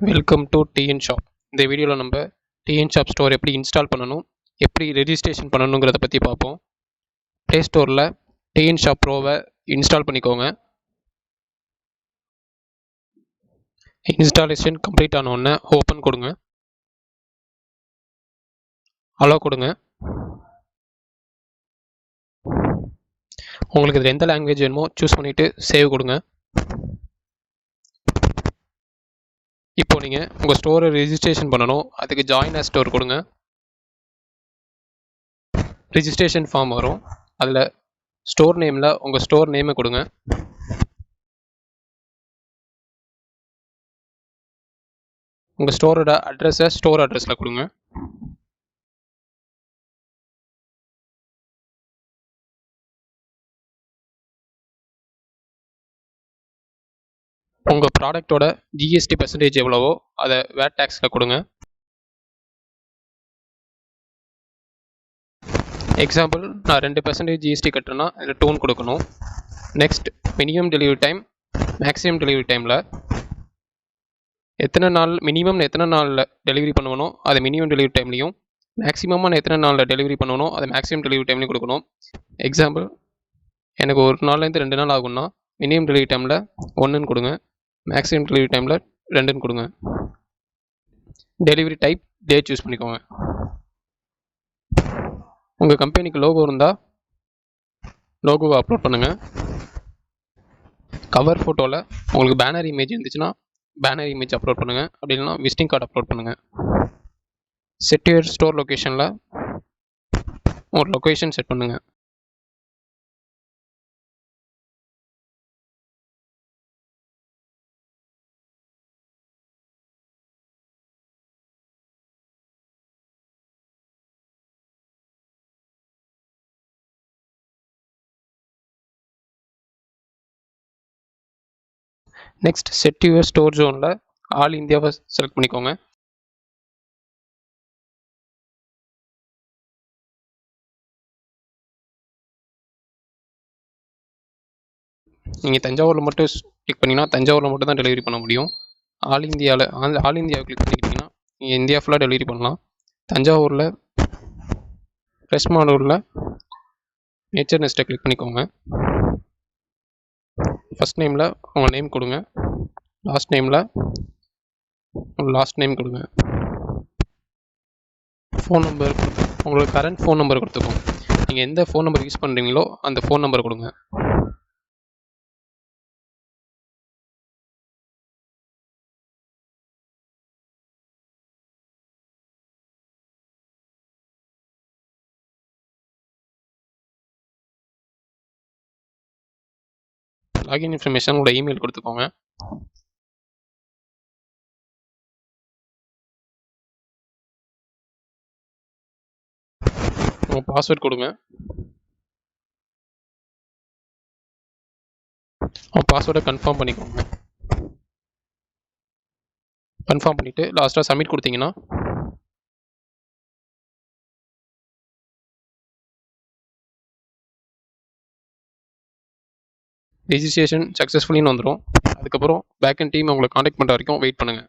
Welcome to TnShop. இந்த வீடியோவில் நம்ம TnShop ஸ்டோர் எப்படி இன்ஸ்டால் பண்ணணும், எப்படி ரெஜிஸ்ட்ரேஷன் பண்ணணுங்கிறத பற்றி பார்ப்போம். ப்ளே ஸ்டோரில் TnShopProவை இன்ஸ்டால் பண்ணிக்கோங்க. இன்ஸ்டாலேஷன் கம்ப்ளீட் ஆனோடனே ஓப்பன் கொடுங்க, அலோ கொடுங்க. உங்களுக்கு இதில் எந்த லாங்குவேஜ் வேணுமோ சூஸ் பண்ணிவிட்டு சேவ் கொடுங்க. இப்போ நீங்கள் உங்கள் ஸ்டோரை ரெஜிஸ்ட்ரேஷன் பண்ணணும், அதுக்கு ஜாயின் ஆஸ் ஸ்டோர் கொடுங்க. ரெஜிஸ்ட்ரேஷன் ஃபார்ம் வரும், அதில் ஸ்டோர் நேமில் உங்கள் ஸ்டோர் நேமை கொடுங்க. உங்கள் ஸ்டோரோட அட்ரஸை ஸ்டோர் அட்ரஸில் கொடுங்க. உங்கள் ப்ராடக்டோட ஜிஎஸ்டி பர்சன்டேஜ் எவ்வளவோ அதை வேட் டேக்ஸில் கொடுங்க. எக்ஸாம்பிள், நான் 2% ஜிஎஸ்டி கட்டுறேன்னா அதில் டோன் கொடுக்கணும். Next, minimum delivery time, maximum delivery டைமில் மினிமம் எத்தனை நாளில் டெலிவரி பண்ணுவனோ அதை மினிமம் டெலிவரி டைம்லையும், மேக்ஸிமமாக எத்தனை நாளில் டெலிவரி பண்ணணும் அதை மேக்ஸிமம் டெலிவரி டைம்லையும் கொடுக்கணும். எக்ஸாம்பிள், எனக்கு 1 நாள்லேருந்து 2 நாள் ஆகும்னா மினிமம் டெலிவரி டைமில் 1ன்னு கொடுங்க, மேக்ஸிமம் டெலிவரி டைமில் 2ன்னு கொடுங்க. டெலிவரி டைப் டேட் சூஸ் பண்ணிக்கோங்க. உங்கள் கம்பெனிக்கு லோகோ இருந்தால் லோகோவை அப்லோட் பண்ணுங்கள். கவர் ஃபோட்டோவில் உங்களுக்கு பேனர் இமேஜ் இருந்துச்சுன்னா பேனர் இமேஜ் அப்லோட் பண்ணுங்கள், அப்படி இல்லைனா விசிட்டிங் கார்டு அப்லோட் பண்ணுங்கள். செட் யுவர் ஸ்டோர் லொக்கேஷனில் ஒரு லொக்கேஷன் செட் பண்ணுங்கள். நெக்ஸ்ட், செட் யுவர் ஸ்டோர் ஜோனில் ஆல் இந்தியாவை செலக்ட் பண்ணிக்கோங்க. நீங்கள் தஞ்சாவூரில் மட்டும் கிளிக் பண்ணிங்கன்னா தஞ்சாவூரில் மட்டும் தான் டெலிவரி பண்ண முடியும். ஆல் இந்தியாவை கிளிக் பண்ணிக்கிட்டிங்கன்னா நீங்கள் இந்தியா ஃபுல்லாக டெலிவரி பண்ணலாம். தஞ்சாவூரில் ப்ரெஸ் மாடூரில் நேச்சர் நெஸ்ட்டை கிளிக் பண்ணிக்கோங்க. ஃபஸ்ட் நேமில் உங்கள் நேம் கொடுங்க, லாஸ்ட் நேமில் உங்கள் லாஸ்ட் நேம் கொடுங்க. ஃபோன் நம்பர் உங்களுக்கு கரண்ட் ஃபோன் நம்பர் கொடுத்துக்கோங்க. நீங்கள் எந்த ஃபோன் நம்பர் யூஸ் பண்ணுறீங்களோ அந்த ஃபோன் நம்பர் கொடுங்க. லாகின் இன்ஃபர்மேஷன் உங்களோட இமெயில் கொடுத்துக்கோங்க. உங்கள் பாஸ்வேர்ட் கொடுங்க. உங்கள் பாஸ்வேர்டை கன்ஃபார்ம் பண்ணிக்கோங்க. கன்ஃபார்ம் பண்ணிவிட்டு லாஸ்ட்டாக சப்மிட் கொடுத்தீங்கன்னா ரெஜிஸ்ட்ரேஷன் சக்ஸஸ்ஃபுல்லின்னு வந்துடும். அதுக்கப்புறம் பேக்கெண்ட் டீம் உங்களை காண்டாக்ட் பண்ணுற வரைக்கும் வெயிட் பண்ணுங்கள்.